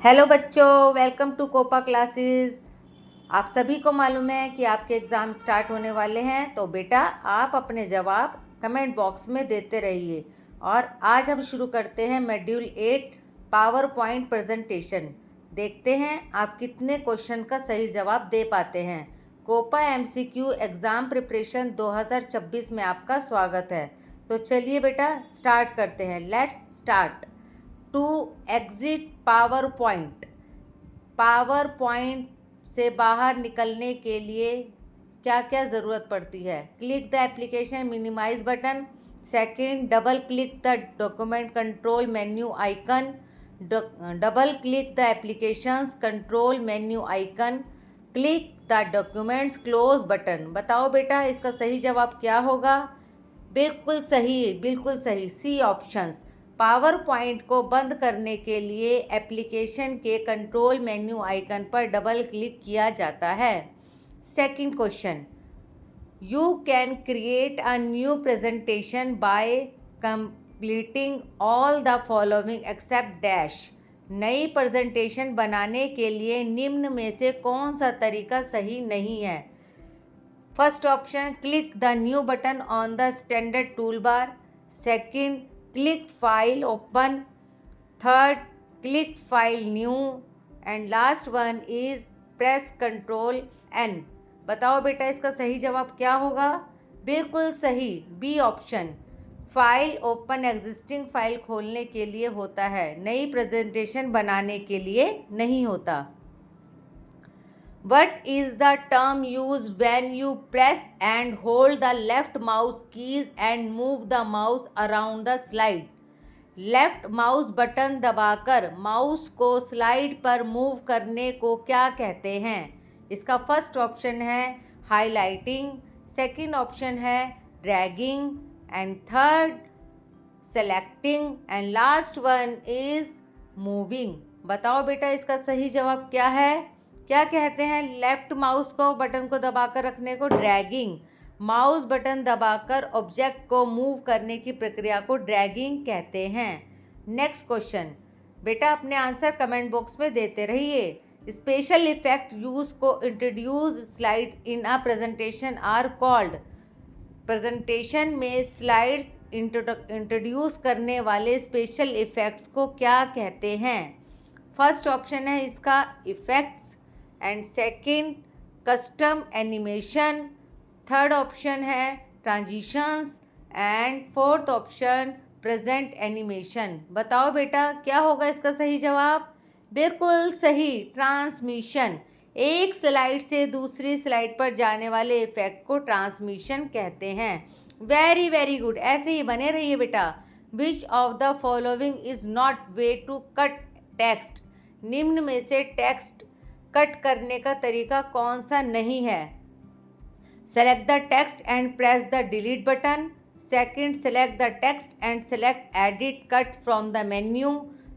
Hello बच्चों, welcome to Copa classes. आप सभी को मालूम है कि आपके एग्ज़ाम स्टार्ट होने वाले हैं, तो बेटा आप अपने जवाब कमेंट बॉक्स में देते रहिए। और आज हम शुरू करते हैं मॉड्यूल 8 पावर पॉइंट प्रेजेंटेशन। देखते हैं आप कितने क्वेश्चन का सही जवाब दे पाते हैं। कोपा एमसीक्यू एग्ज़ाम प्रिपरेशन 2026 में आपका स्वागत है। तो चलिए बेटा स्टार्ट करते हैं। Let's start. To exit PowerPoint से बाहर निकलने के लिए क्या क्या ज़रूरत पड़ती है? Click the application minimize button. Second, double click the document control menu icon. Double click the applications control menu icon. Click the documents close button. बताओ बेटा इसका सही जवाब क्या होगा? बिल्कुल सही, बिल्कुल सही, सी ऑप्शंस। पावर पॉइंट को बंद करने के लिए एप्लीकेशन के कंट्रोल मेन्यू आइकन पर डबल क्लिक किया जाता है। Second question, you can create a new presentation by completing all the following except dash. नई प्रेजेंटेशन बनाने के लिए निम्न में से कौन सा तरीका सही नहीं है? First option, click the new button on the standard tool bar. Second, click file open. Third, click file new. And last one is press control N. बताओ बेटा इसका सही जवाब क्या होगा? बिल्कुल सही, B option. File open existing file खोलने के लिए होता है, नई प्रेजेंटेशन बनाने के लिए नहीं होता। What is the term used when you press and hold the left mouse keys and move the mouse around the slide? Left mouse button दबाकर माउस को स्लाइड पर मूव करने को क्या कहते हैं? इसका फर्स्ट ऑप्शन है हाईलाइटिंग, सेकंड ऑप्शन है dragging, and third selecting, and last one is moving. बताओ बेटा इसका सही जवाब क्या है? क्या कहते हैं लेफ्ट माउस को बटन को दबाकर रखने को? ड्रैगिंग। माउस बटन दबाकर ऑब्जेक्ट को मूव करने की प्रक्रिया को ड्रैगिंग कहते हैं। नेक्स्ट क्वेश्चन, बेटा अपने आंसर कमेंट बॉक्स में देते रहिए। स्पेशल इफेक्ट यूज को introduce slide in a presentation are called. Presentation में स्लाइड्स इंट्रोड्यूस करने वाले स्पेशल इफेक्ट्स को क्या कहते हैं? फर्स्ट ऑप्शन है इसका effects, and second custom animation, third option है transitions, and fourth option present animation. बताओ बेटा क्या होगा इसका सही जवाब? बिल्कुल सही, ट्रांसमिशन। एक स्लाइड से दूसरी स्लाइड पर जाने वाले इफेक्ट को ट्रांसमिशन कहते हैं। वेरी वेरी गुड, ऐसे ही बने रहिए बेटा। Which of the following is not way to cut text. निम्न में से टेक्स्ट कट करने का तरीका कौन सा नहीं है? Select the text and press the delete button. Second, select the text and select edit cut from the menu.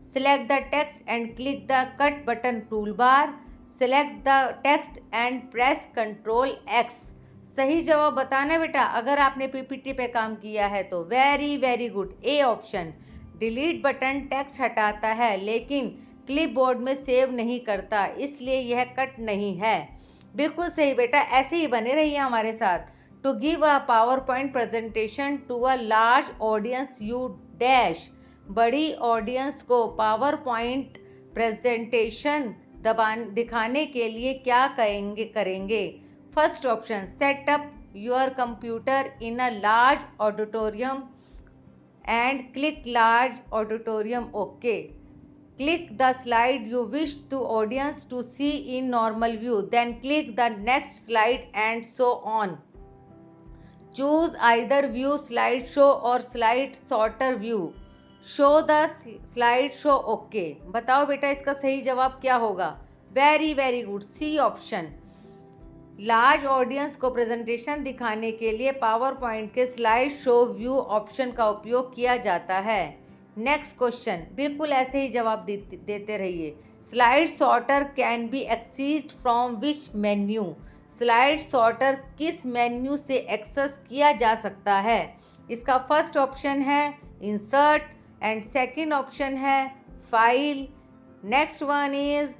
Select the text and click the cut button tool bar. Select the text and press control x. सही जवाब बताना बेटा अगर आपने PPT पे काम किया है तो। Very very good, A option. Delete button text हटाता है लेकिन क्लिपबोर्ड में सेव नहीं करता, इसलिए यह कट नहीं है। बिल्कुल सही बेटा, ऐसे ही बने रहिए हमारे साथ। To give a PowerPoint presentation to a large audience you dash. बड़ी ऑडियंस को पावर पॉइंट प्रेजेंटेशन दिखाने के लिए क्या करेंगे? First option, set up your computer in a large auditorium and click large auditorium, okay. Click the slide you wish the audience to see in normal view. Then click the next slide and so on. Choose either view slideshow or slide sorter view. Show the slideshow, okay. बताओ बेटा इसका सही जवाब क्या होगा? Very very good, C option. Large audience को presentation दिखाने के लिए पावर पॉइंट के स्लाइड शो व्यू ऑप्शन का उपयोग किया जाता है। नेक्स्ट क्वेश्चन, बिल्कुल ऐसे ही जवाब देते रहिए। Slide sorter can be accessed from which menu. Slide sorter किस मेन्यू से एक्सेस किया जा सकता है? इसका फर्स्ट ऑप्शन है इंसर्ट, एंड सेकंड ऑप्शन है file, next one is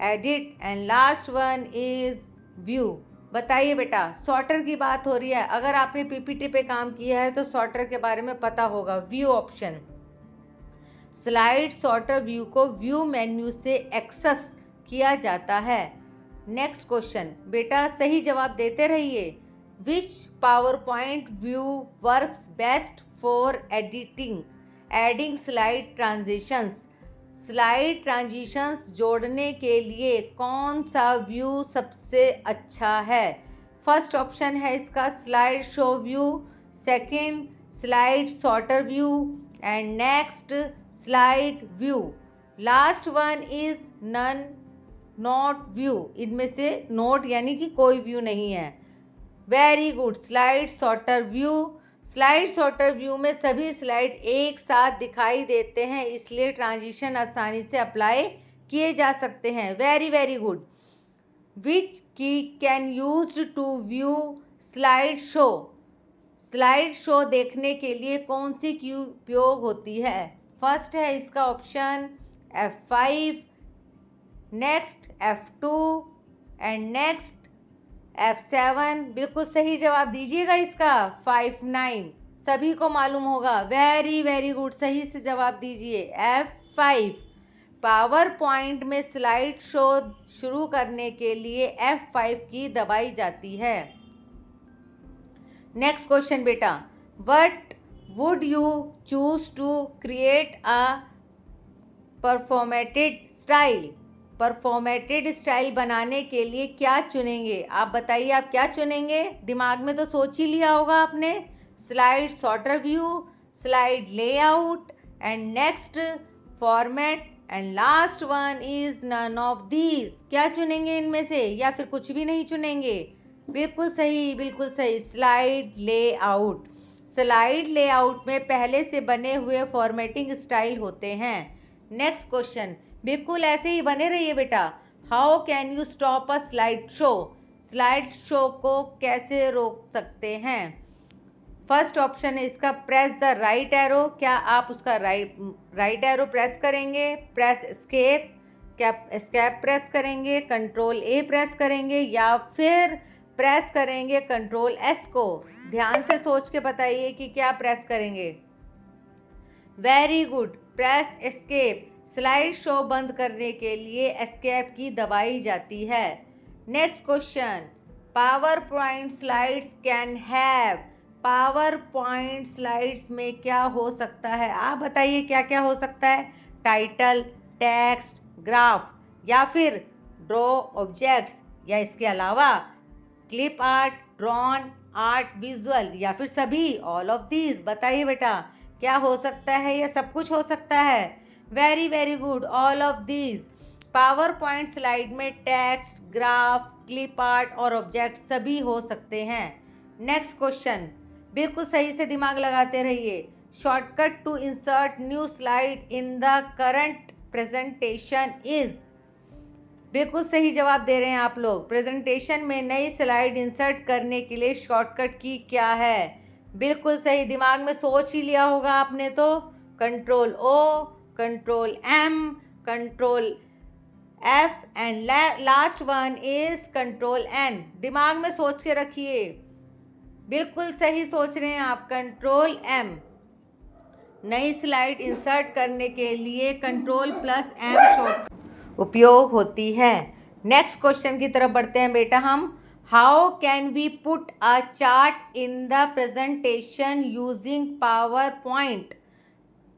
edit and last one is view. बताइए बेटा, सॉर्टर की बात हो रही है, अगर आपने पीपीटी पे काम किया है तो सॉर्टर के बारे में पता होगा। View option, slide sorter view को व्यू मेन्यू से एक्सेस किया जाता है। नेक्स्ट क्वेश्चन बेटा, सही जवाब देते रहिए। Which power point view works best for adding slide transitions. Slide transitions जोड़ने के लिए कौन सा व्यू सबसे अच्छा है? फर्स्ट ऑप्शन है इसका slide show view, second slide sorter view and next slide view. Last one is none not view, इनमें से नोट यानी कि कोई व्यू नहीं है। Very good, slide sorter view. Slide sorter view में सभी स्लाइड एक साथ दिखाई देते हैं, इसलिए ट्रांजिशन आसानी से अप्लाई किए जा सकते हैं। Very very good. Which key can use to view slide show. Slide show देखने के लिए कौन सी की उपयोग होती है? फर्स्ट है इसका option F5, next F2 and next F7। बिल्कुल सही जवाब दीजिएगा इसका 5-9, सभी को मालूम होगा। वेरी वेरी गुड, सही से जवाब दीजिए F5। पावर पॉइंट में स्लाइड शो शुरू करने के लिए F5 की दबाई जाती है। नेक्स्ट क्वेश्चन बेटा, what would you choose to create a preformatted style. Preformatted style बनाने के लिए क्या चुनेंगे? आप बताइए, आप क्या चुनेंगे? दिमाग में तो सोच ही लिया होगा आपने। Slide sorter view, slide layout and next format and last one is none of these. क्या चुनेंगे इनमें से, या फिर कुछ भी नहीं चुनेंगे? बिल्कुल सही, बिल्कुल सही, स्लाइड लेआउट। स्लाइड लेआउट में पहले से बने हुए फॉर्मेटिंग स्टाइल होते हैं। नेक्स्ट क्वेश्चन, बिल्कुल ऐसे ही बने रहिए बेटा। How can you stop a slide show. Slide show को कैसे रोक सकते हैं? फर्स्ट ऑप्शन है इसका प्रेस द राइट एरो। क्या आप उसका राइट एरो प्रेस करेंगे? प्रेस एस्केप, क्या एस्केप प्रेस करेंगे? कंट्रोल ए प्रेस करेंगे या फिर प्रेस करेंगे कंट्रोल एस को? ध्यान से सोच के बताइए कि क्या प्रेस करेंगे। Very good, press escape. Slide show बंद करने के लिए एस्केप की दबाई जाती है। Next question, power point slides can have. Power point slides में क्या हो सकता है? आप बताइए क्या क्या हो सकता है? टाइटल, टेक्स्ट, ग्राफ या फिर ड्रॉ ऑब्जेक्ट्स, या इसके अलावा clip art, drawn art, visual, या फिर सभी, ऑल ऑफ दीज। बताइए बेटा क्या हो सकता है? या सब कुछ हो सकता है? Very very good, all of these. Power point slide में टेक्स्ट, ग्राफ, क्लिप आर्ट और ऑब्जेक्ट सभी हो सकते हैं। नेक्स्ट क्वेश्चन, बिल्कुल सही से दिमाग लगाते रहिए। Shortcut to insert new slide in the current presentation is. बिल्कुल सही जवाब दे रहे हैं आप लोग। प्रेजेंटेशन में नई स्लाइड इंसर्ट करने के लिए शॉर्टकट की क्या है? बिल्कुल सही, दिमाग में सोच ही लिया होगा आपने तो। Control O, control M, control F and last one is control N. दिमाग में सोच के रखिए, बिल्कुल सही सोच रहे हैं आप। Control M. नई स्लाइड इंसर्ट करने के लिए कंट्रोल प्लस एम शॉर्ट उपयोग होती है। नेक्स्ट क्वेश्चन की तरफ बढ़ते हैं बेटा हम। How can we put a chart in the presentation using PowerPoint.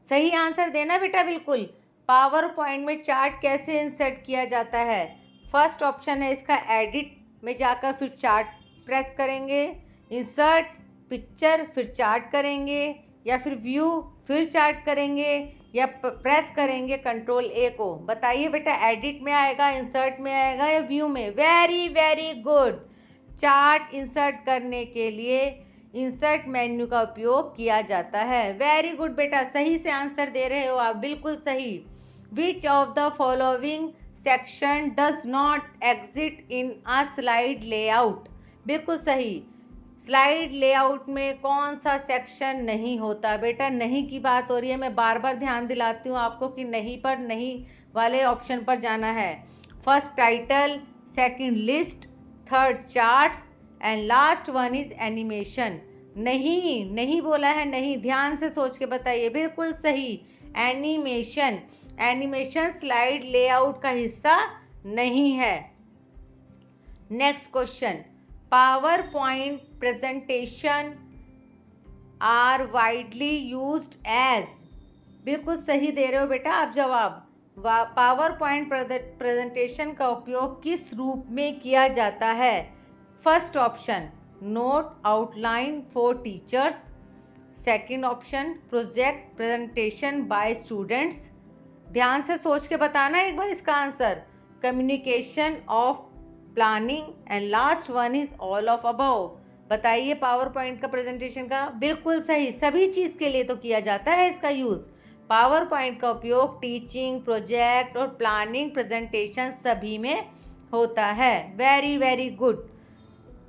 सही आंसर देना बेटा बिल्कुल। पावर पॉइंट में चार्ट कैसे इंसर्ट किया जाता है? फर्स्ट ऑप्शन है इसका एडिट में जाकर फिर चार्ट प्रेस करेंगे, इंसर्ट पिक्चर फिर चार्ट करेंगे, या फिर व्यू फिर चार्ट करेंगे, या प्रेस करेंगे कंट्रोल ए को। बताइए बेटा, एडिट में आएगा, इंसर्ट में आएगा या व्यू में? Very very good. Chart insert करने के लिए इंसर्ट मेन्यू का उपयोग किया जाता है। वेरी गुड बेटा, सही से आंसर दे रहे हो आप, बिल्कुल सही। विच of the following section does not exit in a slide layout. बिल्कुल सही। स्लाइड लेआउट में कौन सा सेक्शन नहीं होता? बेटा नहीं की बात हो रही है, मैं बार बार ध्यान दिलाती हूँ आपको कि नहीं पर नहीं वाले ऑप्शन पर जाना है। First title, second list, third charts and last one is animation. नहीं नहीं बोला है, नहीं, ध्यान से सोच के बताइए। बिल्कुल सही, एनिमेशन। एनिमेशन स्लाइड लेआउट का हिस्सा नहीं है। Next question, PowerPoint presentation are widely used as. बिल्कुल सही दे रहे हो बेटा आप जवाब। पावर पॉइंट प्रेजेंटेशन का उपयोग किस रूप में किया जाता है? First option, note outline for teachers. Second option, project presentation by students. ध्यान से सोच के बताना एक बार इसका answer. Communication of planning and last one is all of above. बताइए पावर पॉइंट का प्रेजेंटेशन का। बिल्कुल सही, सभी चीज़ के लिए तो किया जाता है इसका यूज़। पावर पॉइंट का उपयोग टीचिंग, प्रोजेक्ट और प्लानिंग प्रेजेंटेशन सभी में होता है। Very very good.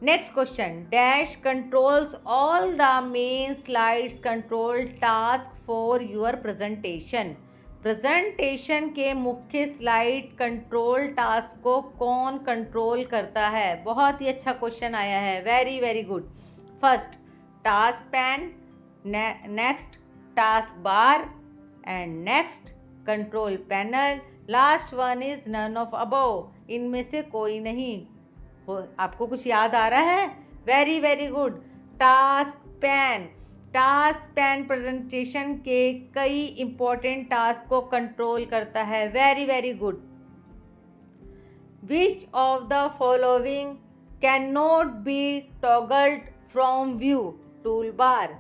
Next question, dash controls all the main slides control task for your presentation. Presentation के मुख्य स्लाइड कंट्रोल टास्क को कौन कंट्रोल करता है? बहुत ही अच्छा क्वेश्चन आया है। Very very good. First, task pane, next task bar and next control panel, last one is none of above. इनमें से कोई नहीं हो। आपको कुछ याद आ रहा है? Very very good. Task pane. Task pane presentation के कई इंपॉर्टेंट टास्क को कंट्रोल करता है। Very very good. Which of the following can not be toggled from view toolbar.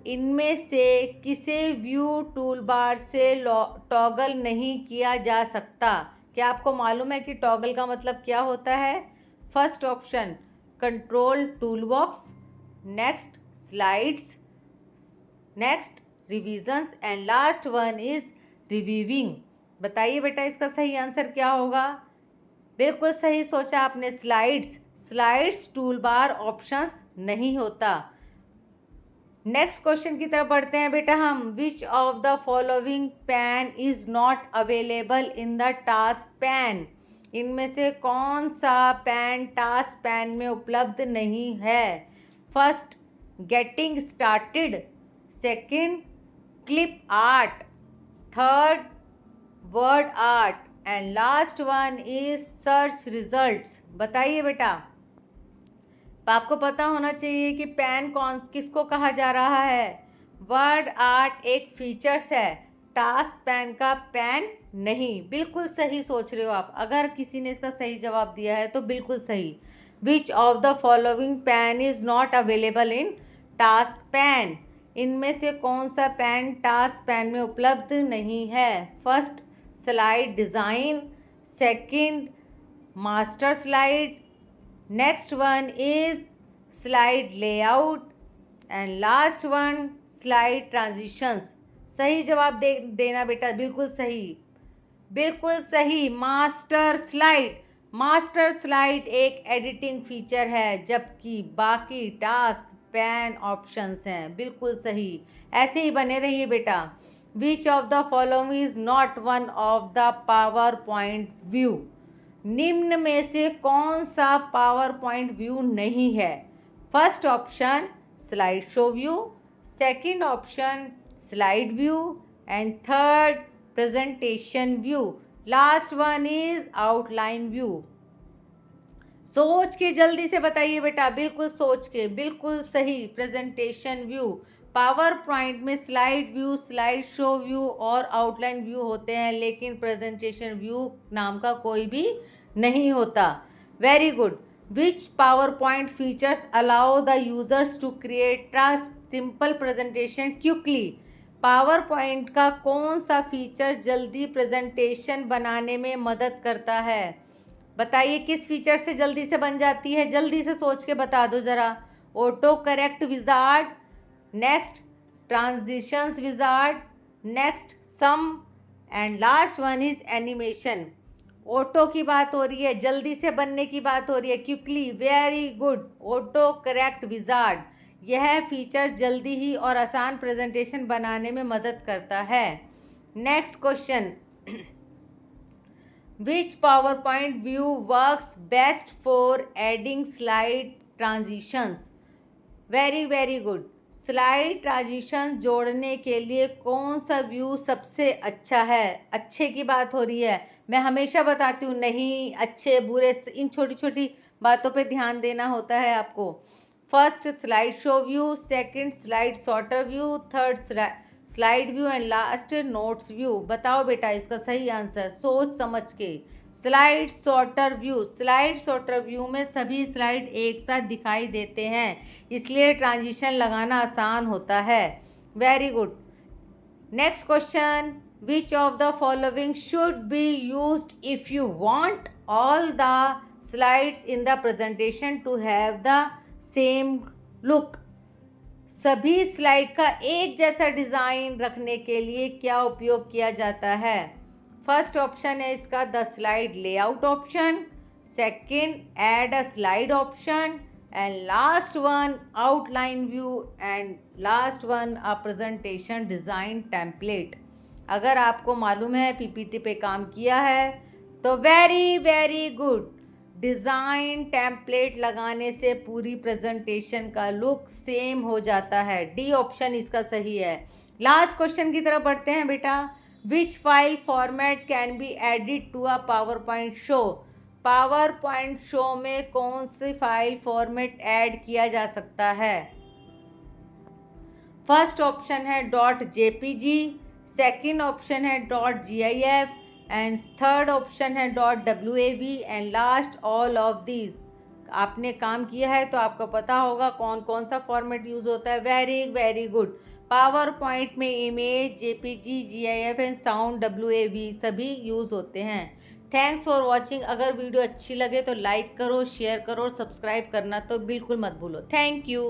इनमें से किसे व्यू टूल बार से टॉगल नहीं किया जा सकता? क्या आपको मालूम है कि टॉगल का मतलब क्या होता है? First option, control tool box, next slides, next revisions and last one is reviewing. बताइए बेटा इसका सही आंसर क्या होगा? बिल्कुल सही सोचा आपने, slides. Slides tool bar options नहीं होता। नेक्स्ट क्वेश्चन की तरफ बढ़ते हैं बेटा हम। विच of the following pan is not available in the task pane. इनमें से कौन सा पैन टास्क पैन में उपलब्ध नहीं है? First, getting started, second, clip art, third, word art and last one is search results. बताइए बेटा। आपको पता होना चाहिए कि पैन किसको कहा जा रहा है। वर्ड आर्ट एक फीचर्स है, टास्क पैन का पैन नहीं। बिल्कुल सही सोच रहे हो आप। अगर किसी ने इसका सही जवाब दिया है तो बिल्कुल सही। विच of the following pan is not available in task pane. इनमें से कौन सा पैन टास्क पैन में उपलब्ध नहीं है? First, slide design, second, master slide, next one is slide layout and last one slide transitions. सही जवाब देना बेटा। बिल्कुल सही, बिल्कुल सही, मास्टर स्लाइड। मास्टर स्लाइड एक एडिटिंग फीचर है जबकि बाकी टास्क पैन ऑप्शंस हैं। बिल्कुल सही, ऐसे ही बने रहिए बेटा। Which of the following is not one of the power point view. निम्न में से कौन सा पावर पॉइंट व्यू नहीं है? First option, slide show view, second option, slide view and third, presentation view, last one is outline view. सोच के जल्दी से बताइए बेटा। बिल्कुल सोच के, बिल्कुल सही, प्रेजेंटेशन व्यू। पावर पॉइंट में slide view, slide show view और आउटलाइन व्यू होते हैं, लेकिन प्रेजेंटेशन व्यू नाम का कोई भी नहीं होता। Very good. Which PowerPoint features allow the users to create a simple presentation quickly. PowerPoint का कौन सा फीचर जल्दी प्रेजेंटेशन बनाने में मदद करता है? बताइए किस फीचर से जल्दी से बन जाती है? जल्दी से सोच के बता दो ज़रा। Auto correct wizard, next transitions wizard, next sum and last one is animation. Auto की बात हो रही है, जल्दी से बनने की बात हो रही है, quickly, very good, auto correct wizard. यह फीचर जल्दी ही और आसान प्रेजेंटेशन बनाने में मदद करता है। Next question, which power point view works best for adding slide transitions? Very very good. Slide transition जोड़ने के लिए कौन सा व्यू सबसे अच्छा है? अच्छे की बात हो रही है। मैं हमेशा बताती हूँ, नहीं अच्छे बुरे इन छोटी छोटी बातों पे ध्यान देना होता है आपको। First slide show view, second slide sorter view, third slide view and last notes view. बताओ बेटा इसका सही आंसर सोच समझ के। Slide sorter view, slide sorter view में सभी स्लाइड एक साथ दिखाई देते हैं, इसलिए ट्रांजिशन लगाना आसान होता है। Very good. Next question, which of the following should be used if you want all the slides in the presentation to have the same look? सभी स्लाइड का एक जैसा डिज़ाइन रखने के लिए क्या उपयोग किया जाता है? फर्स्ट ऑप्शन है इसका the slide layout option, second add a slide option, and last one outline view, and last one a presentation design template. अगर आपको मालूम है पीपीटी पे काम किया है तो very very good. Design template लगाने से पूरी प्रेजेंटेशन का लुक सेम हो जाता है। डी ऑप्शन इसका सही है। लास्ट क्वेश्चन की तरफ बढ़ते हैं बेटा। Which file format can be added to a PowerPoint show? PowerPoint show में कौन सी फाइल फॉर्मेट ऐड किया जा सकता है? फर्स्ट ऑप्शन है .jpg, सेकंड ऑप्शन है .gif, एंड थर्ड ऑप्शन है .wav, and last all of these. आपने काम किया है तो आपको पता होगा कौन कौन सा फॉर्मेट यूज़ होता है। Very very good. PowerPoint में image, JPG, GIF and sound, WAV सभी यूज़ होते हैं। Thanks for watching. अगर वीडियो अच्छी लगे तो लाइक करो, शेयर करो, सब्सक्राइब करना तो बिल्कुल मत भूलो। Thank you.